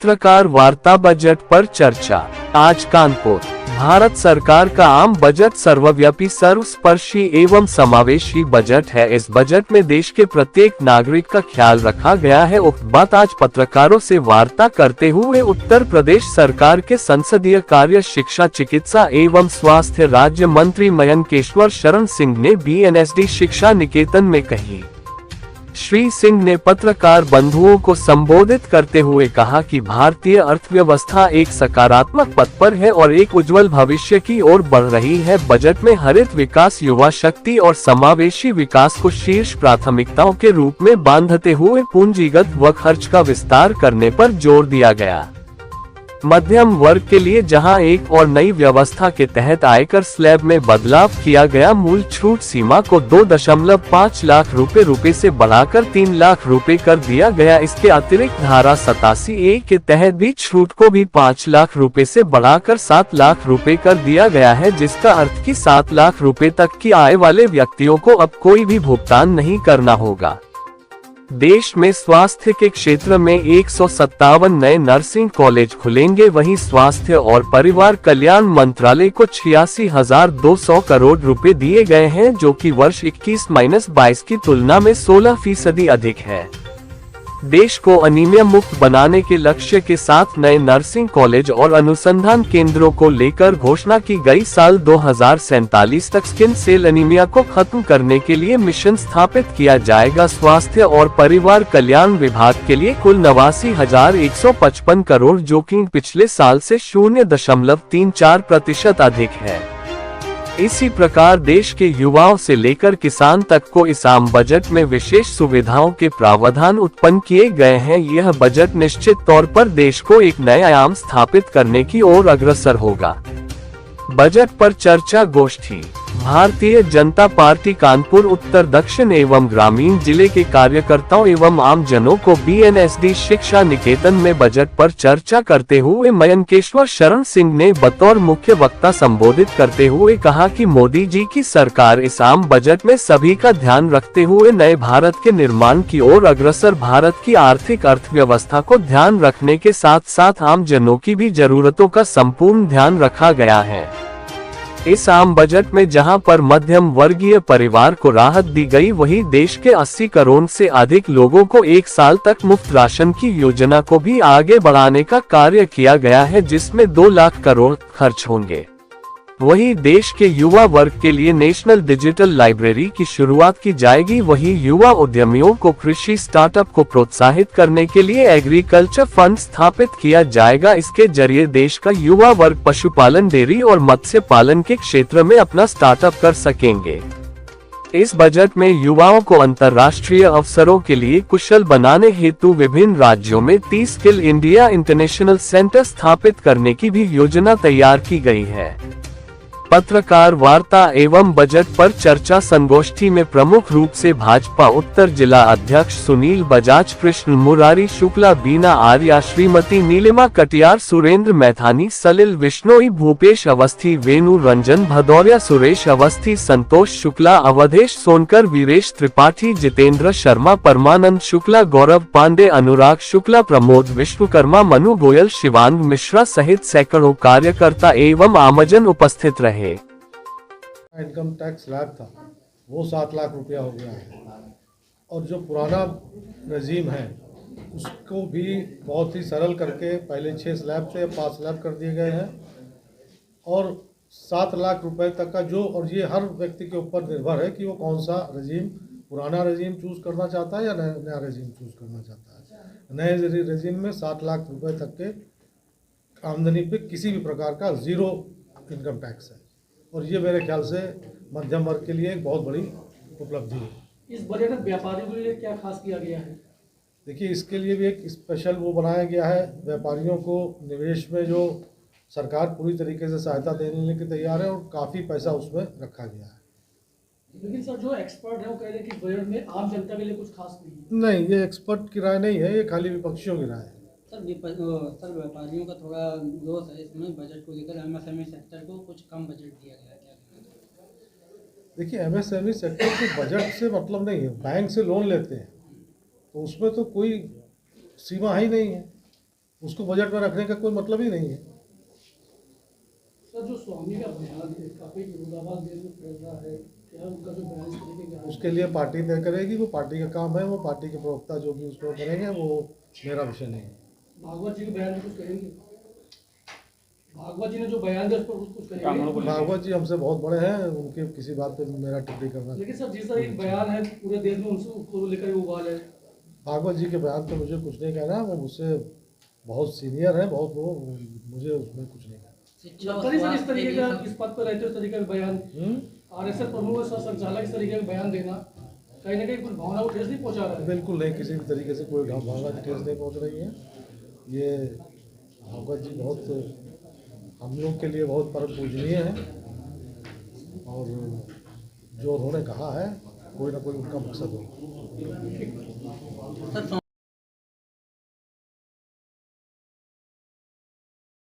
पत्रकार वार्ता बजट पर चर्चा। आज कानपुर। भारत सरकार का आम बजट सर्वव्यापी, सर्वस्पर्शी एवं समावेशी बजट है। इस बजट में देश के प्रत्येक नागरिक का ख्याल रखा गया है। उक्त बात आज पत्रकारों से वार्ता करते हुए उत्तर प्रदेश सरकार के संसदीय कार्य, शिक्षा, चिकित्सा एवं स्वास्थ्य राज्य मंत्री मयंकेश्वर शरण सिंह ने बीएनएसडी शिक्षा निकेतन में कही। श्री सिंह ने पत्रकार बंधुओं को संबोधित करते हुए कहा कि भारतीय अर्थव्यवस्था एक सकारात्मक पथ पर है और एक उज्जवल भविष्य की ओर बढ़ रही है। बजट में हरित विकास, युवा शक्ति और समावेशी विकास को शीर्ष प्राथमिकताओं के रूप में बांधते हुए पूंजीगत व खर्च का विस्तार करने पर जोर दिया गया। मध्यम वर्ग के लिए जहां एक और नई व्यवस्था के तहत आयकर स्लैब में बदलाव किया गया, मूल छूट सीमा को 2.5 लाख रुपए से बढ़ाकर 3 लाख रुपए कर दिया गया। इसके अतिरिक्त धारा 87A के तहत भी छूट को भी 5 लाख रुपए से बढ़ाकर 7 लाख रुपए कर दिया गया है, जिसका अर्थ कि 7 लाख रुपए तक की आय वाले व्यक्तियों को अब कोई भी भुगतान नहीं करना होगा। देश में स्वास्थ्य के क्षेत्र में 157 नए नर्सिंग कॉलेज खुलेंगे। वहीं स्वास्थ्य और परिवार कल्याण मंत्रालय को 86,200 करोड़ रुपए दिए गए हैं, जो कि वर्ष 21-22 की तुलना में 16% अधिक है। देश को अनीमिया मुक्त बनाने के लक्ष्य के साथ नए नर्सिंग कॉलेज और अनुसंधान केंद्रों को लेकर घोषणा की गई। साल 2047 तक स्किन सेल अनीमिया को खत्म करने के लिए मिशन स्थापित किया जाएगा। स्वास्थ्य और परिवार कल्याण विभाग के लिए कुल 89,155 करोड़, जो कि पिछले साल से 0.34% अधिक है। इसी प्रकार देश के युवाओं से लेकर किसान तक को इस आम बजट में विशेष सुविधाओं के प्रावधान उत्पन्न किए गए हैं। यह बजट निश्चित तौर पर देश को एक नया आयाम स्थापित करने की ओर अग्रसर होगा। बजट पर चर्चा गोष्ठी। भारतीय जनता पार्टी कानपुर उत्तर दक्षिण एवं ग्रामीण जिले के कार्यकर्ताओं एवं आम जनों को बीएनएसडी शिक्षा निकेतन में बजट पर चर्चा करते हुए मयंकेश्वर शरण सिंह ने बतौर मुख्य वक्ता संबोधित करते हुए कहा कि मोदी जी की सरकार इस आम बजट में सभी का ध्यान रखते हुए नए भारत के निर्माण की ओर अग्रसर। भारत की आर्थिक अर्थव्यवस्था को ध्यान रखने के साथ साथ आम जनों की भी जरूरतों का संपूर्ण ध्यान रखा गया है। इस आम बजट में जहां पर मध्यम वर्गीय परिवार को राहत दी गई, वहीं देश के 80 करोड़ से अधिक लोगों को 1 साल तक मुफ्त राशन की योजना को भी आगे बढ़ाने का कार्य किया गया है, जिसमें 2 लाख करोड़ खर्च होंगे। वहीं देश के युवा वर्ग के लिए नेशनल डिजिटल लाइब्रेरी की शुरुआत की जाएगी। वहीं युवा उद्यमियों को कृषि स्टार्टअप को प्रोत्साहित करने के लिए एग्रीकल्चर फंड स्थापित किया जाएगा। इसके जरिए देश का युवा वर्ग पशुपालन, डेयरी और मत्स्य पालन के क्षेत्र में अपना स्टार्टअप कर सकेंगे। इस बजट में युवाओं को अंतर्राष्ट्रीय अवसरों के लिए कुशल बनाने हेतु विभिन्न राज्यों में 30 स्किल इंडिया इंटरनेशनल सेंटर स्थापित करने की भी योजना तैयार की गई है। पत्रकार वार्ता एवं बजट पर चर्चा संगोष्ठी में प्रमुख रूप से भाजपा उत्तर जिला अध्यक्ष सुनील बजाज, कृष्ण मुरारी शुक्ला, बीना आर्या, श्रीमती नीलिमा कटियार, सुरेंद्र मैथानी, सलिल विश्नोई, भूपेश अवस्थी, वेणु रंजन भदौरिया, सुरेश अवस्थी, संतोष शुक्ला, अवधेश सोनकर, वीरेश त्रिपाठी, जितेंद्र शर्मा, परमानंद शुक्ला, गौरव पांडे, अनुराग शुक्ला, प्रमोद विश्वकर्मा, मनु गोयल, शिवांग मिश्रा सहित सैकड़ों कार्यकर्ता एवं आमजन उपस्थित रहे। इनकम टैक्स स्लैब था वो 7 लाख रुपया हो गया है, और जो पुराना रजीम है उसको भी बहुत ही सरल करके पहले 6 स्लैब से 5 स्लैब कर दिए गए हैं, और 7 लाख रुपए तक का जो, और ये हर व्यक्ति के ऊपर निर्भर है कि वो कौन सा रजीम, पुराना रजीम चूज करना चाहता है या नया रजीम चूज करना चाहता है। नए रजीम में 7 लाख रुपए तक के आमदनी पे किसी भी प्रकार का 0 इनकम टैक्स है, और ये मेरे ख्याल से मध्यम वर्ग के लिए एक बहुत बड़ी उपलब्धि है। इस बजट में व्यापारियों के लिए क्या खास किया गया है? देखिए, इसके लिए भी एक स्पेशल वो बनाया गया है। व्यापारियों को निवेश में जो सरकार पूरी तरीके से सहायता देने के तैयार है, और काफ़ी पैसा उसमें रखा गया है। लेकिन सर, जो एक्सपर्ट है वो कह रहे हैं कि बजट में आम जनता के लिए कुछ खास नहीं है। नहीं, ये एक्सपर्ट की राय नहीं है, ये खाली विपक्षियों की राय है। सर व्यापारियों का थोड़ा दोष है इसमें, बजट को लेकर एमएसएमई सेक्टर को कुछ कम बजट दिया गया है। देखिए, एमएसएमई सेक्टर को बजट से मतलब नहीं है। बैंक से लोन लेते हैं तो उसमें तो कोई सीमा ही नहीं है। उसको बजट में रखने का कोई मतलब ही नहीं है। सर जो स्वामी का बयान है काफी विरोधाभास देश में फैल रहा है, क्या उनका जो बयान इस तरीके के उसके लिए पार्टी तय करेगी, वो पार्टी का काम है, वो पार्टी के प्रवक्ता जो भी उसको करेंगे, वो मेरा विषय नहीं है। भागवत जी के बयान में कुछ करेंगे? भागवत जी ने जो बयान दिया उस पर कुछ करेंगे? भागवत जी हमसे बहुत बड़े हैं, उनके किसी बात पे मेरा टिप्पणी करना। लेकिन सर जिस तरह एक बयान है पूरे देश में उसको लेकर उबाल है। भागवत जी के बयान पे मुझे कुछ नहीं कहना, वो मुझसे बहुत सीनियर है, बहुत वो, मुझे उसमें कुछ नहीं कहना। लगता नहीं सर इस तरीके का, इस पद पर रहते हुए इस तरीके का बयान आरएसएस प्रमुख और संचालक इस तरीके का बयान देना कहीं ना कहीं कुछ भावना को ठेस नहीं पहुंचा रहा है? बिल्कुल नहीं, किसी भी तरीके से कोई भावना की ठेस नहीं पहुंच रही है। ये भागवत जी बहुत हम लोग के लिए बहुत परम पूजनीय है, और जो उन्होंने कहा है कोई ना कोई उनका मकसद हो।